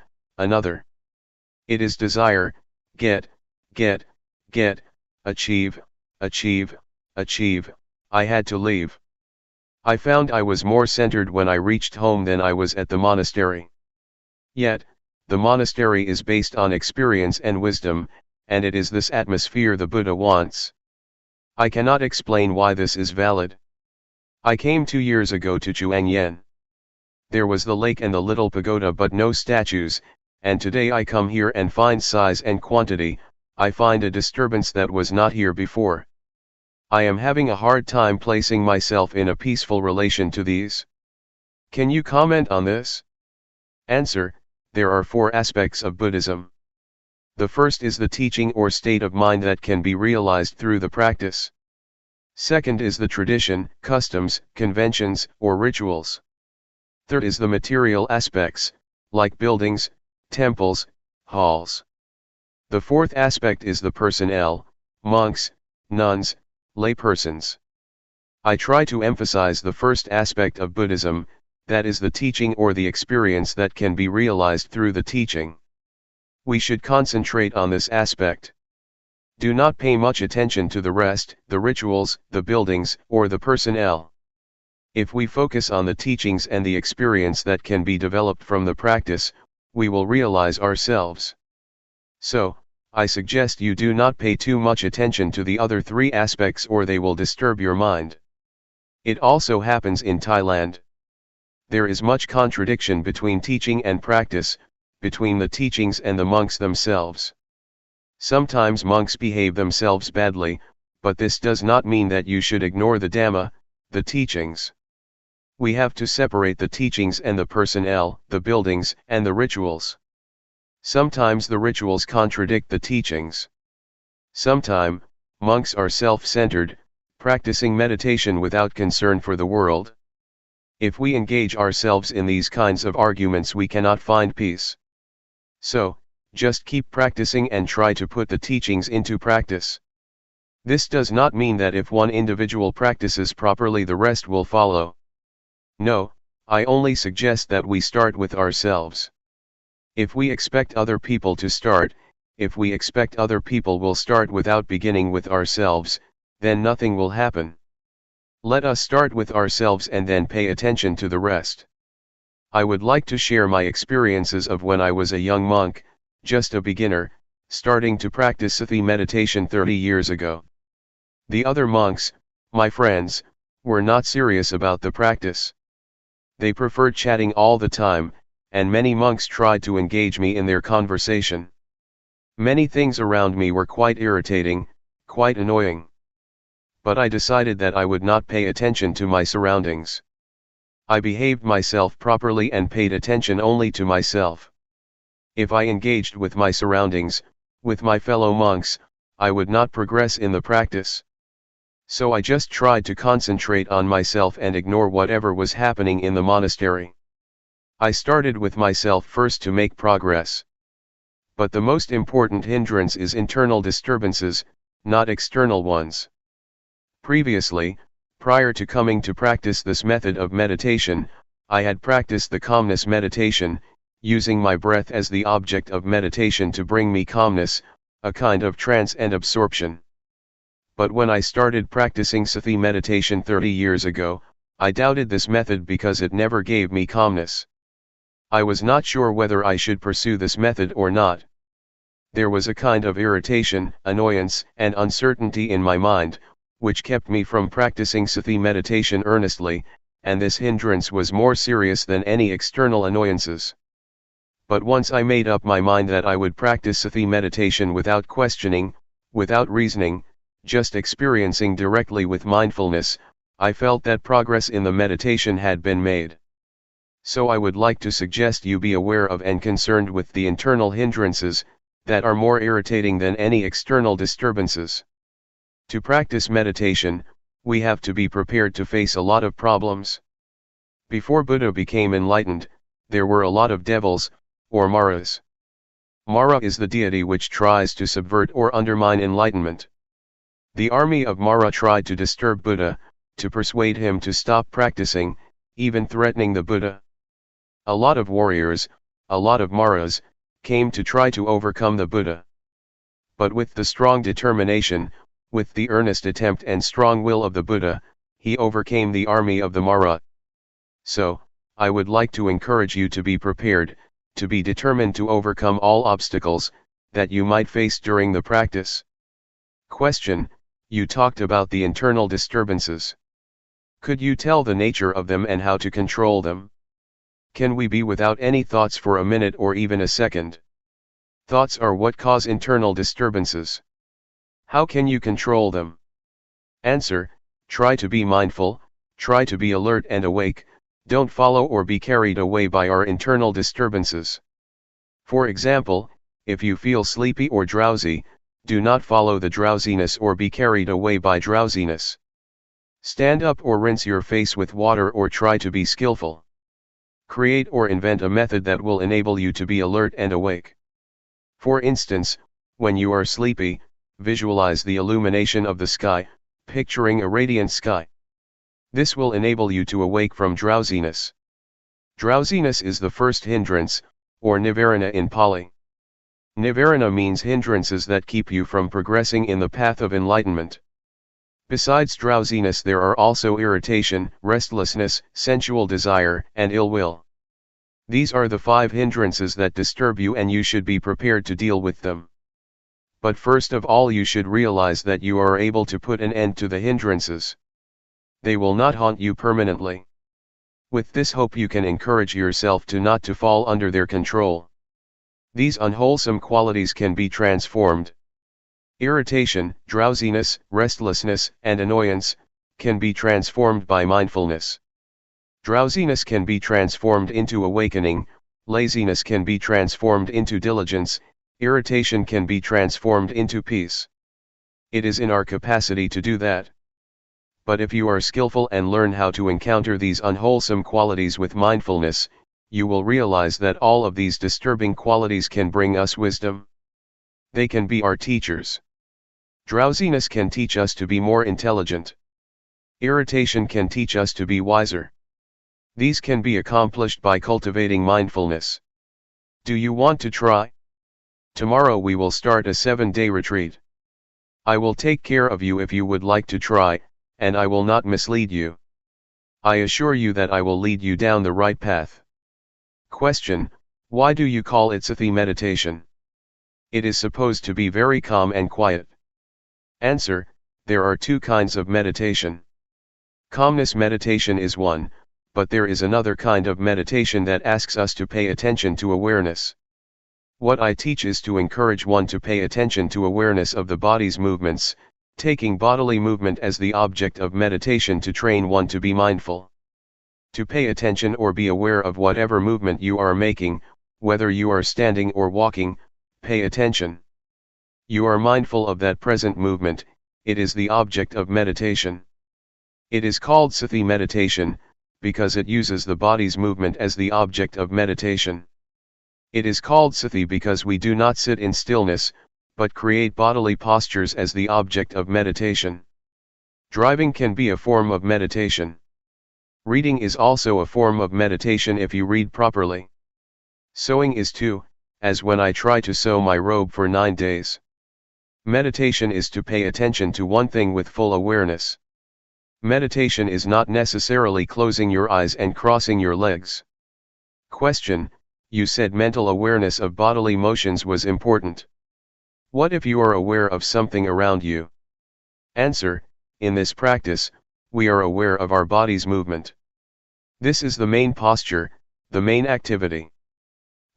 It is desire, get, achieve, I had to leave. I found I was more centered when I reached home than I was at the monastery. Yet, the monastery is based on experience and wisdom, and it is this atmosphere the Buddha wants. I cannot explain why this is valid. I came 2 years ago to Chuangyen. There was the lake and the little pagoda but no statues, and today I come here and find size and quantity. I find a disturbance that was not here before. I am having a hard time placing myself in a peaceful relation to these. Can you comment on this? Answer: there are 4 aspects of Buddhism. The first is the teaching or state of mind that can be realized through the practice. Second is the tradition, customs, conventions, or rituals. Third is the material aspects, like buildings, temples, halls. The fourth aspect is the personnel, monks, nuns, laypersons. I try to emphasize the first aspect of Buddhism, that is the teaching or the experience that can be realized through the teaching. We should concentrate on this aspect. Do not pay much attention to the rest, the rituals, the buildings, or the personnel. If we focus on the teachings and the experience that can be developed from the practice, we will realize ourselves. So, I suggest you do not pay too much attention to the other 3 aspects or they will disturb your mind. It also happens in Thailand. There is much contradiction between teaching and practice, between the teachings and the monks themselves. Sometimes monks behave themselves badly, but this does not mean that you should ignore the Dhamma, the teachings. We have to separate the teachings and the personnel, the buildings, and the rituals. Sometimes the rituals contradict the teachings. Sometimes, monks are self-centered, practicing meditation without concern for the world. If we engage ourselves in these kinds of arguments, we cannot find peace. So, just keep practicing and try to put the teachings into practice. This does not mean that if one individual practices properly, the rest will follow. No, I only suggest that we start with ourselves. If we expect other people to start, if we expect other people will start without beginning with ourselves, then nothing will happen. Let us start with ourselves and then pay attention to the rest. I would like to share my experiences of when I was a young monk, just a beginner, starting to practice Sati meditation 30 years ago. The other monks, my friends, were not serious about the practice. They preferred chatting all the time, and many monks tried to engage me in their conversation. Many things around me were quite irritating, quite annoying. But I decided that I would not pay attention to my surroundings. I behaved myself properly and paid attention only to myself. If I engaged with my surroundings, with my fellow monks, I would not progress in the practice. So I just tried to concentrate on myself and ignore whatever was happening in the monastery. I started with myself first to make progress. But the most important hindrance is internal disturbances, not external ones. Previously, prior to coming to practice this method of meditation, I had practiced the calmness meditation, using my breath as the object of meditation to bring me calmness, a kind of trance and absorption. But when I started practicing Sati meditation 30 years ago, I doubted this method because it never gave me calmness. I was not sure whether I should pursue this method or not. There was a kind of irritation, annoyance, and uncertainty in my mind, which kept me from practicing Sati meditation earnestly, and this hindrance was more serious than any external annoyances. But once I made up my mind that I would practice Sati meditation without questioning, without reasoning, just experiencing directly with mindfulness, I felt that progress in the meditation had been made. So I would like to suggest you be aware of and concerned with the internal hindrances, that are more irritating than any external disturbances. To practice meditation, we have to be prepared to face a lot of problems. Before Buddha became enlightened, there were a lot of devils, or maras. Mara is the deity which tries to subvert or undermine enlightenment. The army of Mara tried to disturb Buddha, to persuade him to stop practicing, even threatening the Buddha. A lot of warriors, a lot of maras, came to try to overcome the Buddha. But with the strong determination, with the earnest attempt and strong will of the Buddha, he overcame the army of the Mara. So, I would like to encourage you to be prepared, to be determined to overcome all obstacles that you might face during the practice. Question: you talked about the internal disturbances. Could you tell the nature of them and how to control them? Can we be without any thoughts for a minute or even a second? Thoughts are what cause internal disturbances. How can you control them? Answer: try to be mindful, try to be alert and awake, don't follow or be carried away by our internal disturbances. For example, if you feel sleepy or drowsy, do not follow the drowsiness or be carried away by drowsiness. Stand up or rinse your face with water or try to be skillful. Create or invent a method that will enable you to be alert and awake. For instance, when you are sleepy, visualize the illumination of the sky, picturing a radiant sky. This will enable you to awake from drowsiness. Drowsiness is the first hindrance, or nivarana in Pali. Nivarana means hindrances that keep you from progressing in the path of enlightenment. Besides drowsiness, there are also irritation, restlessness, sensual desire, and ill will. These are the 5 hindrances that disturb you, and you should be prepared to deal with them. But first of all, you should realize that you are able to put an end to the hindrances. They will not haunt you permanently. With this hope, you can encourage yourself to not to fall under their control. These unwholesome qualities can be transformed. Irritation, drowsiness, restlessness, and annoyance can be transformed by mindfulness. Drowsiness can be transformed into awakening, laziness can be transformed into diligence, irritation can be transformed into peace. It is in our capacity to do that. But if you are skillful and learn how to encounter these unwholesome qualities with mindfulness, you will realize that all of these disturbing qualities can bring us wisdom. They can be our teachers. Drowsiness can teach us to be more intelligent. Irritation can teach us to be wiser. These can be accomplished by cultivating mindfulness. Do you want to try? Tomorrow we will start a 7-day retreat. I will take care of you if you would like to try, and I will not mislead you. I assure you that I will lead you down the right path. Question: why do you call it Sati meditation? It is supposed to be very calm and quiet. Answer: there are 2 kinds of meditation. Calmness meditation is one, but there is another kind of meditation that asks us to pay attention to awareness. What I teach is to encourage one to pay attention to awareness of the body's movements, taking bodily movement as the object of meditation to train one to be mindful. To pay attention or be aware of whatever movement you are making, whether you are standing or walking, pay attention. You are mindful of that present movement, it is the object of meditation. It is called Sati meditation, because it uses the body's movement as the object of meditation. It is called Sati because we do not sit in stillness, but create bodily postures as the object of meditation. Driving can be a form of meditation. Reading is also a form of meditation if you read properly. Sewing is too, as when I try to sew my robe for 9 days. Meditation is to pay attention to one thing with full awareness. Meditation is not necessarily closing your eyes and crossing your legs. Question: you said mental awareness of bodily motions was important. What if you are aware of something around you? Answer: in this practice, we are aware of our body's movement. This is the main posture, the main activity.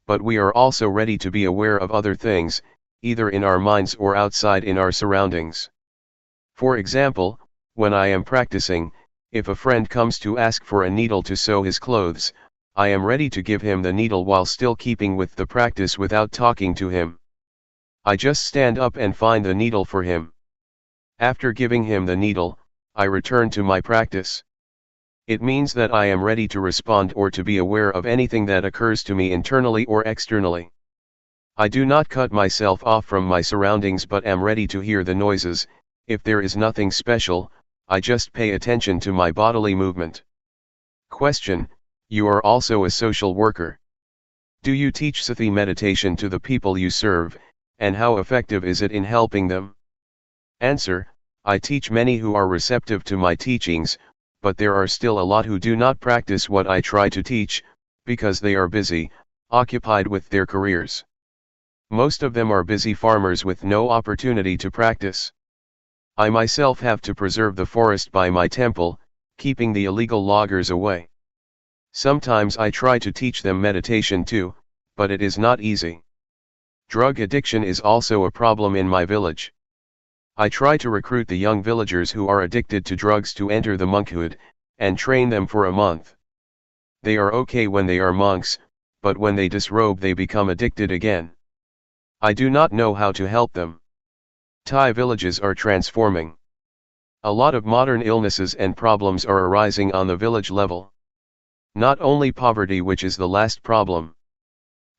But we are also ready to be aware of other things, either in our minds or outside in our surroundings. For example, when I am practicing, if a friend comes to ask for a needle to sew his clothes, I am ready to give him the needle while still keeping with the practice without talking to him. I just stand up and find the needle for him. After giving him the needle, I return to my practice. It means that I am ready to respond or to be aware of anything that occurs to me internally or externally. I do not cut myself off from my surroundings but am ready to hear the noises. If there is nothing special, I just pay attention to my bodily movement. Question: you are also a social worker. Do you teach Sati meditation to the people you serve, and how effective is it in helping them? Answer: I teach many who are receptive to my teachings, but there are still a lot who do not practice what I try to teach, because they are busy, occupied with their careers. Most of them are busy farmers with no opportunity to practice. I myself have to preserve the forest by my temple, keeping the illegal loggers away. Sometimes I try to teach them meditation too, but it is not easy. Drug addiction is also a problem in my village. I try to recruit the young villagers who are addicted to drugs to enter the monkhood, and train them for a month. They are okay when they are monks, but when they disrobe they become addicted again. I do not know how to help them. Thai villages are transforming. A lot of modern illnesses and problems are arising on the village level. Not only poverty, which is the last problem.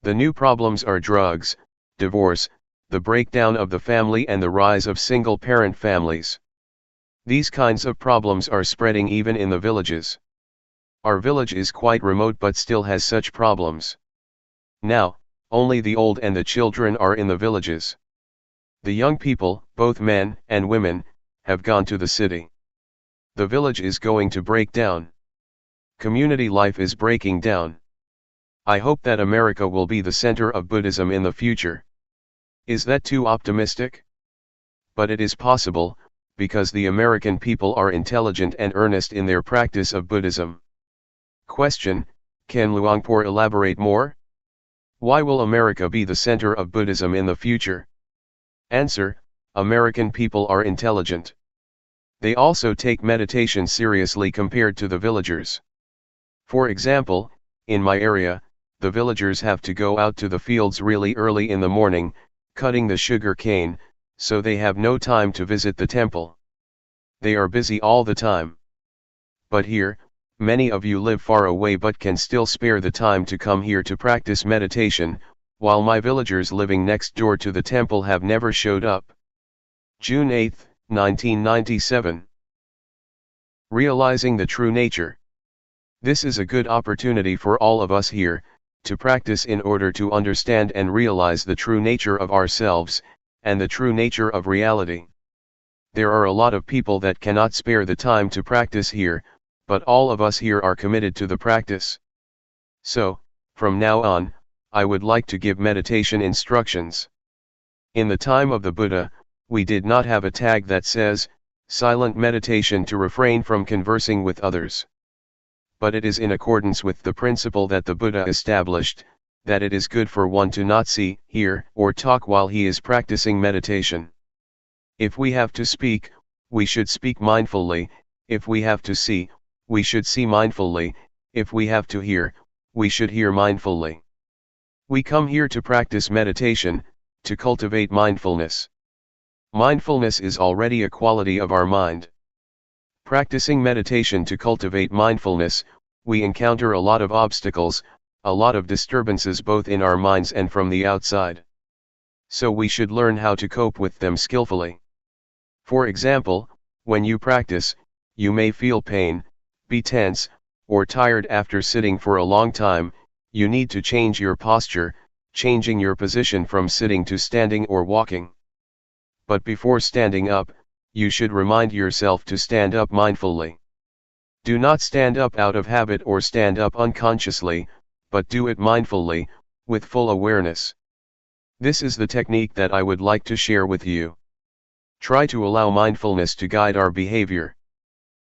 The new problems are drugs, divorce, the breakdown of the family and the rise of single-parent families. These kinds of problems are spreading even in the villages. Our village is quite remote but still has such problems. Now, only the old and the children are in the villages. The young people, both men and women, have gone to the city. The village is going to break down. Community life is breaking down. I hope that America will be the center of Buddhism in the future. Is that too optimistic? But it is possible, because the American people are intelligent and earnest in their practice of Buddhism. Question: can Luangpor elaborate more? Why will America be the center of Buddhism in the future? Answer: American people are intelligent. They also take meditation seriously compared to the villagers. For example, in my area, the villagers have to go out to the fields really early in the morning, cutting the sugar cane, so they have no time to visit the temple. They are busy all the time. But here, many of you live far away but can still spare the time to come here to practice meditation, while my villagers living next door to the temple have never showed up. June 8, 1997. Realizing the true nature. This is a good opportunity for all of us here, to practice in order to understand and realize the true nature of ourselves, and the true nature of reality. There are a lot of people that cannot spare the time to practice here, but all of us here are committed to the practice. So, from now on, I would like to give meditation instructions. In the time of the Buddha, we did not have a tag that says, silent meditation to refrain from conversing with others. But it is in accordance with the principle that the Buddha established, that it is good for one to not see, hear, or talk while he is practicing meditation. If we have to speak, we should speak mindfully; if we have to see, we should see mindfully; if we have to hear, we should hear mindfully. We come here to practice meditation, to cultivate mindfulness. Mindfulness is already a quality of our mind. Practicing meditation to cultivate mindfulness, we encounter a lot of obstacles, a lot of disturbances both in our minds and from the outside. So we should learn how to cope with them skillfully. For example, when you practice, you may feel pain, be tense, or tired after sitting for a long time. You need to change your posture, changing your position from sitting to standing or walking. But before standing up, you should remind yourself to stand up mindfully. Do not stand up out of habit or stand up unconsciously, but do it mindfully, with full awareness. This is the technique that I would like to share with you. Try to allow mindfulness to guide our behavior.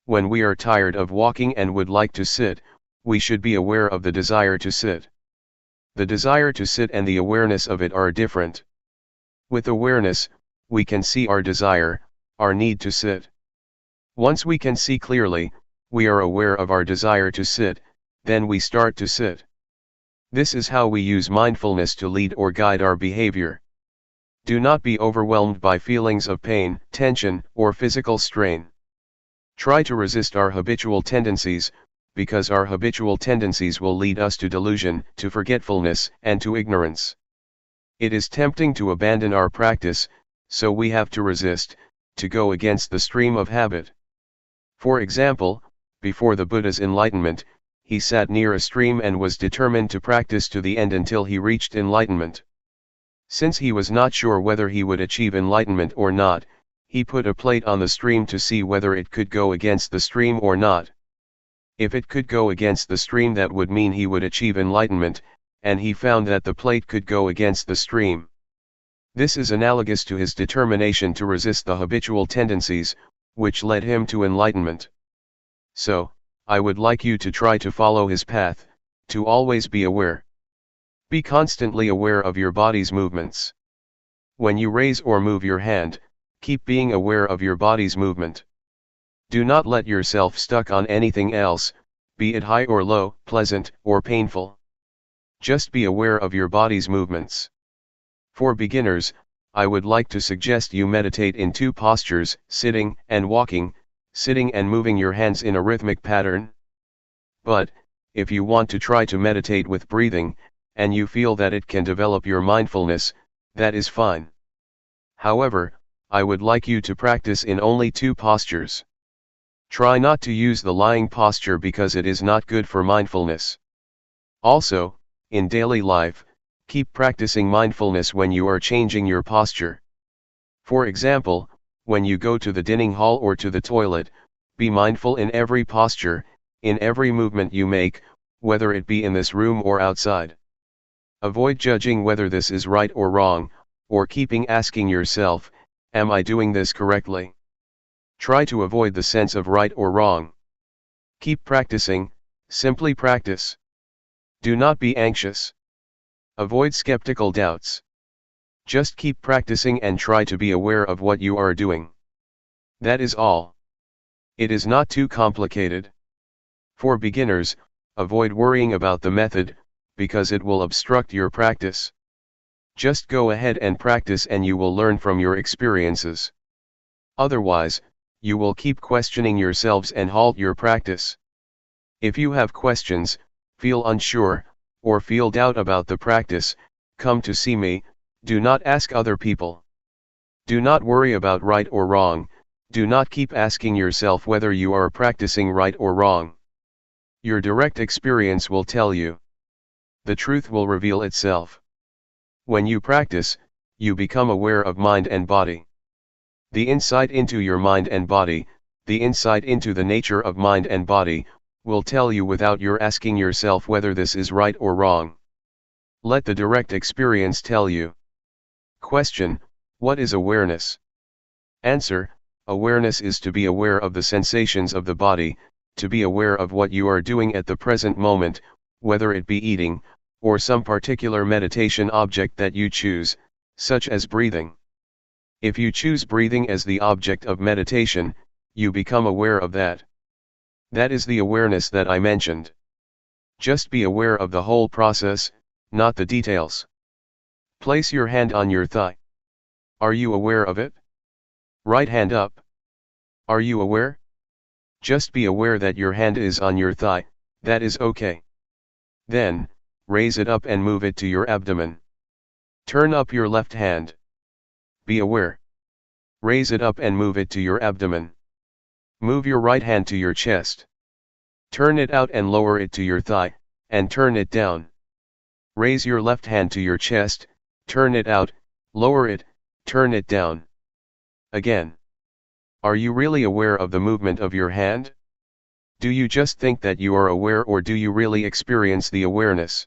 When we are tired of walking and would like to sit, we should be aware of the desire to sit. The desire to sit and the awareness of it are different. With awareness, we can see our desire, our need to sit. Once we can see clearly, we are aware of our desire to sit, then we start to sit. This is how we use mindfulness to lead or guide our behavior. Do not be overwhelmed by feelings of pain, tension, or physical strain. Try to resist our habitual tendencies, because our habitual tendencies will lead us to delusion, to forgetfulness, and to ignorance. It is tempting to abandon our practice, so we have to resist, to go against the stream of habit. For example, before the Buddha's enlightenment, he sat near a stream and was determined to practice to the end until he reached enlightenment. Since he was not sure whether he would achieve enlightenment or not, he put a plate on the stream to see whether it could go against the stream or not. If it could go against the stream, that would mean he would achieve enlightenment, and he found that the plate could go against the stream. This is analogous to his determination to resist the habitual tendencies, which led him to enlightenment. So, I would like you to try to follow his path, to always be aware. Be constantly aware of your body's movements. When you raise or move your hand, keep being aware of your body's movement. Do not let yourself stuck on anything else, be it high or low, pleasant or painful. Just be aware of your body's movements. For beginners, I would like to suggest you meditate in two postures, sitting and walking, sitting and moving your hands in a rhythmic pattern. But, if you want to try to meditate with breathing, and you feel that it can develop your mindfulness, that is fine. However, I would like you to practice in only two postures. Try not to use the lying posture because it is not good for mindfulness. Also, in daily life, keep practicing mindfulness when you are changing your posture. For example, when you go to the dining hall or to the toilet, be mindful in every posture, in every movement you make, whether it be in this room or outside. Avoid judging whether this is right or wrong, or keeping asking yourself, am I doing this correctly? Try to avoid the sense of right or wrong. Keep practicing, simply practice. Do not be anxious. Avoid skeptical doubts. Just keep practicing and try to be aware of what you are doing. That is all. It is not too complicated. For beginners, avoid worrying about the method, because it will obstruct your practice. Just go ahead and practice and you will learn from your experiences. Otherwise, you will keep questioning yourselves and halt your practice. If you have questions, feel unsure, or feel doubt about the practice, come to see me. Do not ask other people. Do not worry about right or wrong, do not keep asking yourself whether you are practicing right or wrong. Your direct experience will tell you. The truth will reveal itself. When you practice, you become aware of mind and body. The insight into your mind and body, the insight into the nature of mind and body, will tell you without your asking yourself whether this is right or wrong. Let the direct experience tell you. Question: what is awareness? Answer: awareness is to be aware of the sensations of the body, to be aware of what you are doing at the present moment, whether it be eating, or some particular meditation object that you choose, such as breathing. If you choose breathing as the object of meditation, you become aware of that. That is the awareness that I mentioned. Just be aware of the whole process, not the details. Place your hand on your thigh. Are you aware of it? Right hand up. Are you aware? Just be aware that your hand is on your thigh, that is okay. Then, raise it up and move it to your abdomen. Turn up your left hand. Be aware. Raise it up and move it to your abdomen. Move your right hand to your chest. Turn it out and lower it to your thigh, and turn it down. Raise your left hand to your chest, turn it out, lower it, turn it down. Again. Are you really aware of the movement of your hand? Do you just think that you are aware, or do you really experience the awareness?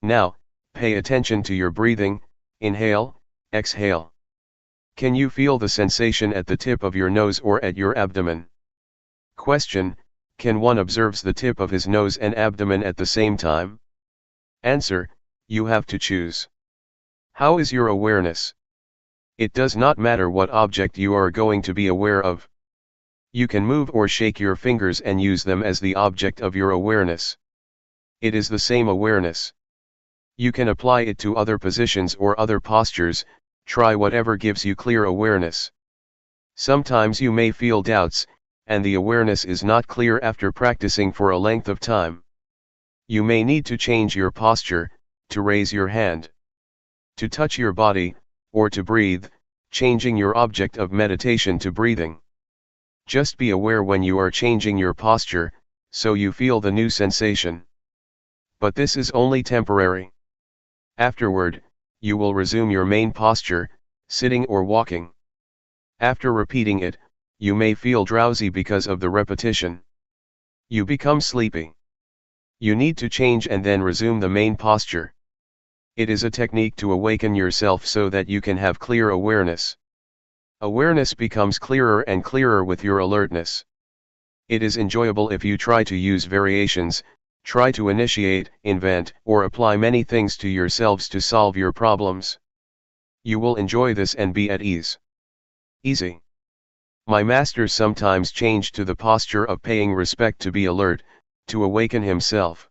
Now, pay attention to your breathing. Inhale, exhale. Can you feel the sensation at the tip of your nose or at your abdomen? Question: can one observe the tip of his nose and abdomen at the same time? Answer: you have to choose. How is your awareness? It does not matter what object you are going to be aware of. You can move or shake your fingers and use them as the object of your awareness. It is the same awareness. You can apply it to other positions or other postures. Try whatever gives you clear awareness. Sometimes you may feel doubts, and the awareness is not clear after practicing for a length of time. You may need to change your posture, to raise your hand, to touch your body, or to breathe, changing your object of meditation to breathing. Just be aware when you are changing your posture, so you feel the new sensation. But this is only temporary. Afterward, you will resume your main posture, sitting or walking. After repeating it, you may feel drowsy because of the repetition. You become sleepy. You need to change and then resume the main posture. It is a technique to awaken yourself so that you can have clear awareness. Awareness becomes clearer and clearer with your alertness. It is enjoyable if you try to use variations, try to initiate, invent, or apply many things to yourselves to solve your problems. You will enjoy this and be at ease. Easy. My master sometimes changed to the posture of paying respect to be alert, to awaken himself.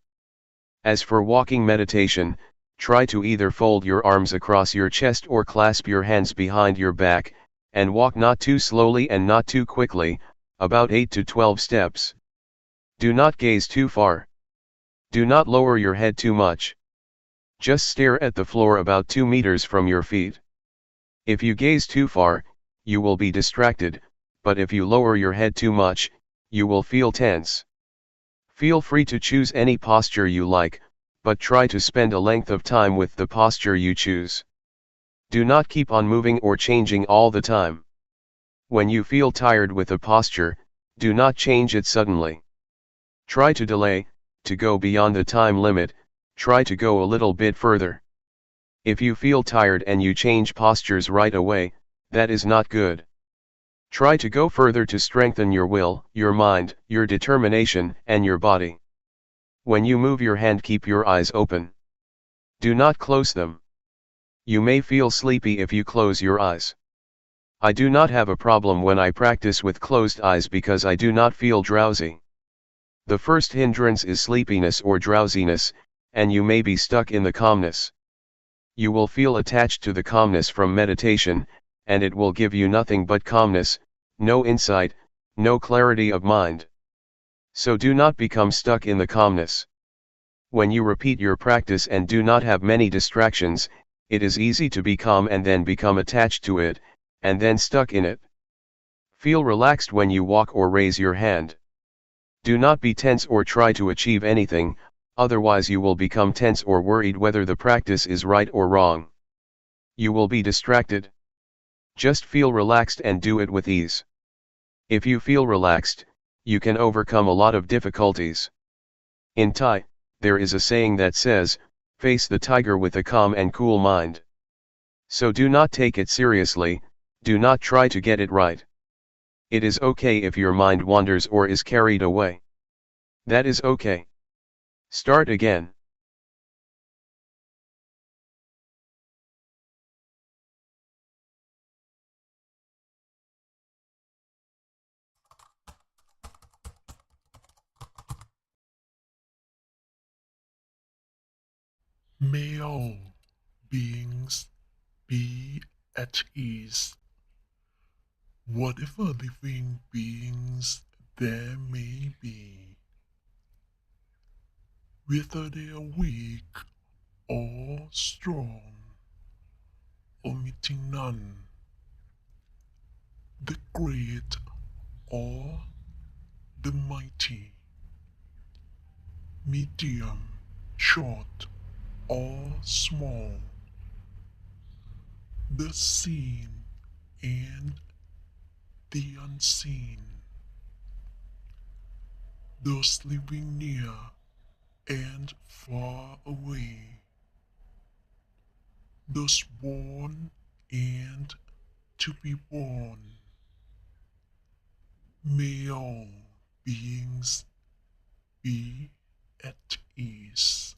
As for walking meditation, try to either fold your arms across your chest or clasp your hands behind your back, and walk not too slowly and not too quickly, about 8 to 12 steps. Do not gaze too far. Do not lower your head too much. Just stare at the floor about 2 meters from your feet. If you gaze too far, you will be distracted, but if you lower your head too much, you will feel tense. Feel free to choose any posture you like, but try to spend a length of time with the posture you choose. Do not keep on moving or changing all the time. When you feel tired with a posture, do not change it suddenly. Try to delay, to go beyond the time limit, try to go a little bit further. If you feel tired and you change postures right away, that is not good. Try to go further to strengthen your will, your mind, your determination, and your body. When you move your hand, keep your eyes open. Do not close them. You may feel sleepy if you close your eyes. I do not have a problem when I practice with closed eyes because I do not feel drowsy. The first hindrance is sleepiness or drowsiness, and you may be stuck in the calmness. You will feel attached to the calmness from meditation, and it will give you nothing but calmness, no insight, no clarity of mind. So do not become stuck in the calmness. When you repeat your practice and do not have many distractions, it is easy to be calm and then become attached to it, and then stuck in it. Feel relaxed when you walk or raise your hand. Do not be tense or try to achieve anything, otherwise you will become tense or worried whether the practice is right or wrong. You will be distracted. Just feel relaxed and do it with ease. If you feel relaxed, you can overcome a lot of difficulties. In Thai, there is a saying that says, face the tiger with a calm and cool mind. So do not take it seriously, do not try to get it right. It is okay if your mind wanders or is carried away. That is okay. Start again. May all beings be at ease, whatever living beings there may be, whether they are weak or strong, omitting none, the great or the mighty, medium, short or small, the seen and the unseen, those living near and far away, those born and to be born. May all beings be at ease.